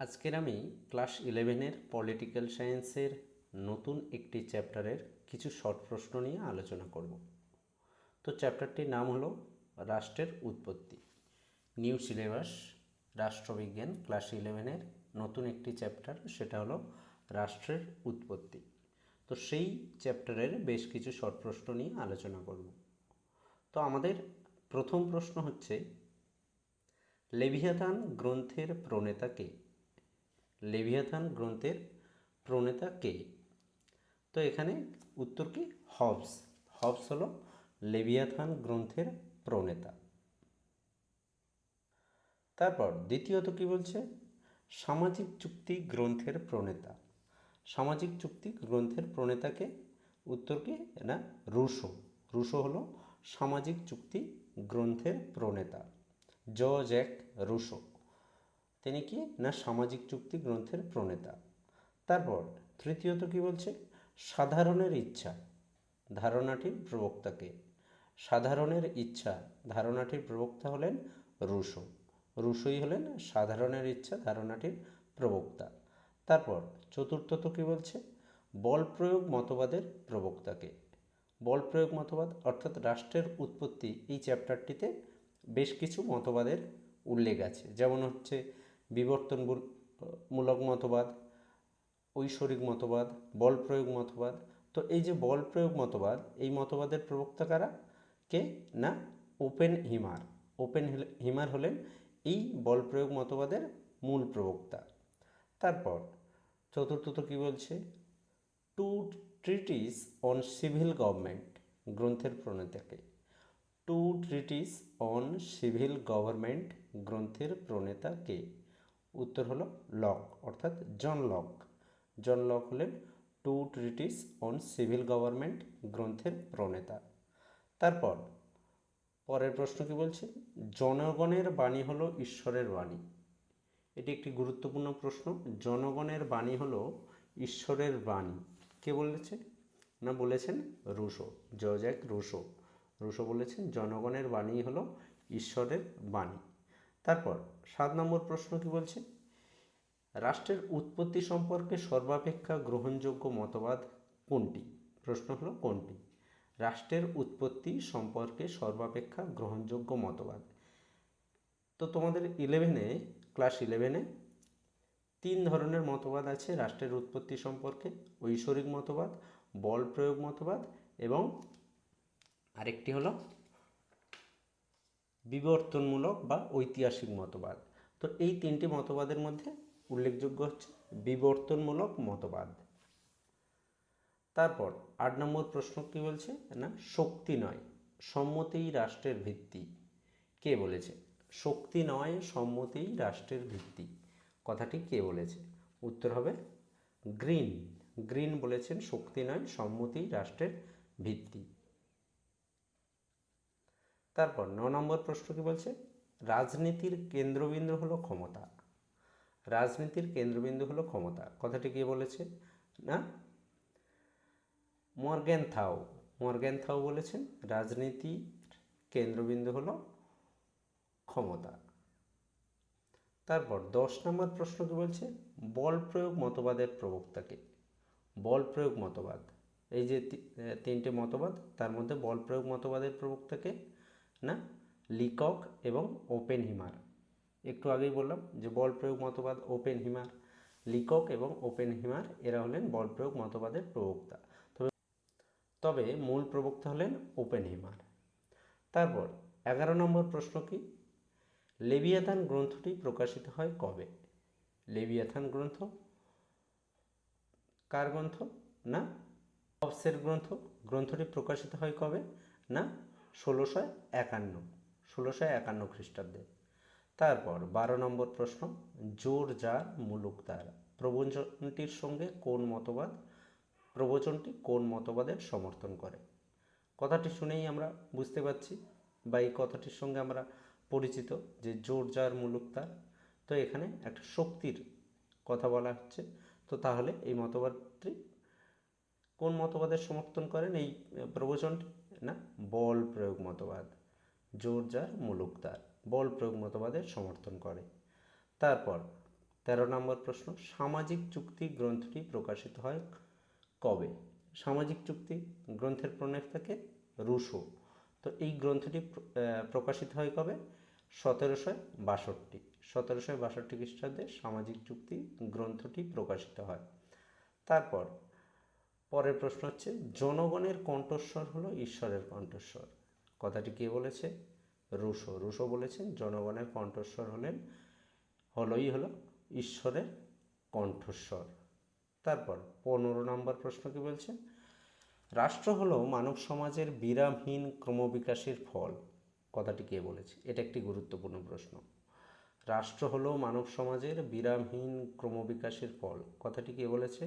আজকের আমি class 11-এর political সায়েন্সের নতুন একটি চ্যাপ্টারের কিছু শর্ট প্রশ্ন নিয়ে আলোচনা করব। তো চ্যাপ্টারটির নাম হলো রাষ্ট্রের উৎপত্তি। নিউ সিলেবাস রাষ্ট্রবিজ্ঞান ক্লাস 11-এর নতুন একটি চ্যাপ্টার, সেটা হলো রাষ্ট্রের উৎপত্তি। তো সেই চ্যাপ্টারের বেশ কিছু শর্ট প্রশ্ন নিয়ে আলোচনা করব। তো আমাদের প্রথম প্রশ্ন হচ্ছে, লেভিয়াথান গ্রন্থের প্রণেতা কে? লেভিয়াথান গ্রন্থের প্রণেতা কে? তো এখানে উত্তর কি? হবস। হবস হলো লেভিয়াথান গ্রন্থের প্রণেতা। তারপর দ্বিতীয়ত কি বলছে? সামাজিক চুক্তি গ্রন্থের প্রণেতা। সামাজিক চুক্তি গ্রন্থের প্রণেতাকে? উত্তর কি? না, রুশো। রুশো হলো সামাজিক চুক্তি গ্রন্থের প্রণেতা। জ্যাক রুশো, তিনি কি? না, সামাজিক চুক্তি গ্রন্থের প্রণেতা। তারপর তৃতীয়ত কি বলছে? সাধারণের ইচ্ছা ধারণাটির প্রবক্তাকে? সাধারণের ইচ্ছা ধারণাটির প্রবক্তা হলেন রুশো। রুশোই হলেন সাধারণের ইচ্ছা ধারণাটির প্রবক্তা। তারপর চতুর্থত কি বলছে? বল প্রয়োগ মতবাদের প্রবক্তাকে? বল প্রয়োগ মতবাদ অর্থাৎ রাষ্ট্রের উৎপত্তি, এই চ্যাপ্টারটিতে বেশ কিছু মতবাদের উল্লেখ আছে, যেমন হচ্ছে বিবর্তনমূলক মতবাদ, ঐশ্বরিক মতবাদ, বল প্রয়োগ মতবাদ। তো এই যে বল প্রয়োগ মতবাদ, এই মতবাদের প্রবক্তা কারা? কে? না, ওপেন হিমার। ওপেন হিমার হলেন এই বল প্রয়োগ মতবাদের মূল প্রবক্তা। তারপর চতুর্থত কি বলছে? Two treatises on civil government গ্রন্থের প্রণেতাকে? Two treatises on civil government গ্রন্থের প্রণেতা কে? উত্তর হলো লক, অর্থাৎ জন লক। জন লক হলেন two treatises on civil government গ্রন্থের প্রণেতা। তারপর পরের প্রশ্ন কি বলছে? জনগণের বাণী হলো ঈশ্বরের বাণী। এটি একটি গুরুত্বপূর্ণ প্রশ্ন। জনগণের বাণী হলো ঈশ্বরের বাণী, কে বলেছে? না, বলেছেন রুশো। Jack Russo. রুশো বলেছেন জনগণের বাণী হলো ঈশ্বরের বাণী। তারপর 7 নম্বর প্রশ্ন কি বলছে? রাষ্ট্রের উৎপত্তি সম্পর্কে সর্বাপেক্ষা গ্রহণযোগ্য মতবাদ কোনটি? প্রশ্ন হলো কোনটি? রাষ্ট্রের উৎপত্তি সম্পর্কে সর্বাপেক্ষা গ্রহণযোগ্য মতবাদ। তো তোমাদের ক্লাস 11-এ 3 ধরনের মতবাদ আছে রাষ্ট্রের উৎপত্তি সম্পর্কে: ঐশ্বরিক মতবাদ, বল প্রয়োগ মতবাদ এবং আরেকটি হলো বিবর্তনমূলক বা ঐতিহাসিক মতবাদ। তো এই 3টি মতবাদের মধ্যে উল্লেখযোগ্য হচ্ছে বিবর্তনমূলক মতবাদ। তারপর 8 নম্বর প্রশ্ন কি বলছে? না, শক্তি নয় সম্মতিই রাষ্ট্রের ভিত্তি, কে বলেছে? শক্তি নয় সম্মতিই রাষ্ট্রের ভিত্তি, কথাটি কে বলেছে? উত্তর হবে গ্রিন। গ্রিন বলেছেন শক্তি নয় সম্মতিই রাষ্ট্রের ভিত্তি। তারপর 9 নম্বর প্রশ্ন কি বলছে? রাজনীতির কেন্দ্রবিন্দু হলো ক্ষমতা। রাজনীতির কেন্দ্রবিন্দু হলো ক্ষমতা, কথাটি কে বলেছে? না, মর্গ্যানথাউ। মর্গ্যানথাউ বলেছেন রাজনীতির কেন্দ্রবিন্দু হলো ক্ষমতা। তারপর 10 নম্বর প্রশ্ন কি বলছে? বল প্রয়োগ মতবাদের প্রবক্তাকে? বল প্রয়োগ মতবাদ, এই যে 3টে মতবাদ, তার মধ্যে বল প্রয়োগ মতবাদের প্রবক্তাকে? না, লিকক এবং ওপেন হিমার। একটু আগেই বললাম যে বল প্রয়োগ মতবাদ ওপেন হিমার, লিকক এবং ওপেন হিমার এরা হলেন বল প্রয়োগ মতবাদের প্রবক্তা। তবে মূল প্রবক্তা হলেন ওপেন হিমার। তারপর 11 নম্বর প্রশ্ন কি? লেভিয়াথান গ্রন্থটি প্রকাশিত হয় কবে? লেভিয়াথান গ্রন্থ কার গ্রন্থ? না, হবসের গ্রন্থ। গ্রন্থটি প্রকাশিত হয় কবে? না, 1651 খ্রিস্টাব্দে। তারপর 12 নম্বর প্রশ্ন, জোর জার মুলুকতার প্রবচনটির সঙ্গে প্রবচনটি কোন মতবাদের সমর্থন করে? কথাটি শুনেই আমরা বুঝতে পারছি বা এই কথাটির সঙ্গে আমরা পরিচিত যে জোর জার মুলুকতার। তো এখানে একটা শক্তির কথা বলা হচ্ছে। তো তাহলে এই মতবাদটি কোন মতবাদের সমর্থন করেন? এই প্রবচনটি? না, বল প্রয়োগ মতবাদ। জোর জার মুলুকতার বল প্রয়োগ মতবাদের সমর্থন করে। তারপর 13 নম্বর প্রশ্ন, সামাজিক চুক্তি গ্রন্থটি প্রকাশিত হয় কবে? সামাজিক চুক্তি গ্রন্থের প্রণেতাকে রুশো। তো এই গ্রন্থটি প্রকাশিত হয় কবে? 1762 খ্রিস্টাব্দে সামাজিক চুক্তি গ্রন্থটি প্রকাশিত হয়। তারপর পরের প্রশ্ন হচ্ছে, জনগণের কণ্ঠস্বর হলো ঈশ্বরের কণ্ঠস্বর। কথাটি কে বলেছে? রুশো। রুশো বলেছেন জনগণের কণ্ঠস্বর হলো ঈশ্বরের কণ্ঠস্বর। তারপর 15 নম্বর প্রশ্ন কি বলছে? রাষ্ট্র হলো মানব সমাজের বিরামহীন ক্রমবিকাশের ফল। কথাটি কে বলেছে? এটা একটি গুরুত্বপূর্ণ প্রশ্ন। রাষ্ট্র হলো মানব সমাজের বিরামহীন ক্রমবিকাশের ফল। কথাটি কে বলেছে?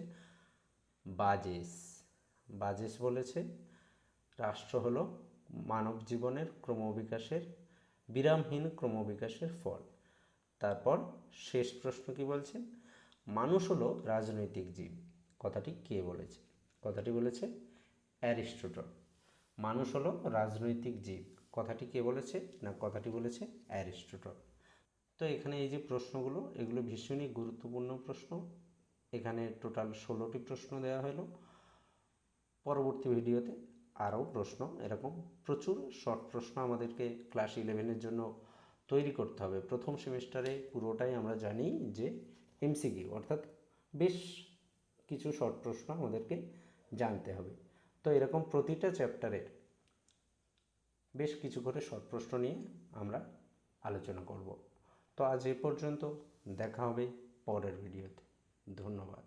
বাজেস। বাজেস বলেছে রাষ্ট্র হলো মানব জীবনের বিরামহীন ক্রমবিকাশের ফল। তারপর শেষ প্রশ্ন কি বলছে? মানুষ হলো রাজনৈতিক জীব। কথাটি কে বলেছে? কথাটি বলেছে অ্যারিস্টটল। মানুষ হলো রাজনৈতিক জীব। কথাটি কে বলেছে? না, কথাটি বলেছে অ্যারিস্টটল। তো এখানে এই যে প্রশ্নগুলো, এগুলো ভীষণই গুরুত্বপূর্ণ প্রশ্ন। এখানে টোটাল 16টি প্রশ্ন দেওয়া হলো। পরবর্তী ভিডিওতে আরও প্রশ্ন, এরকম প্রচুর শর্ট প্রশ্ন আমাদেরকে ক্লাস 11-এর জন্য তৈরি করতে হবে। প্রথম সেমিস্টারে পুরোটাই আমরা জানি যে এমসিকিউ, অর্থাৎ বেশ কিছু শর্ট প্রশ্ন আমাদেরকে জানতে হবে। তো এরকম প্রতিটা চ্যাপ্টারের বেশ কিছু করে শর্ট প্রশ্ন নিয়ে আমরা আলোচনা করব। তো আজ এ পর্যন্ত, দেখা হবে পরের ভিডিওতে। ধন্যবাদ।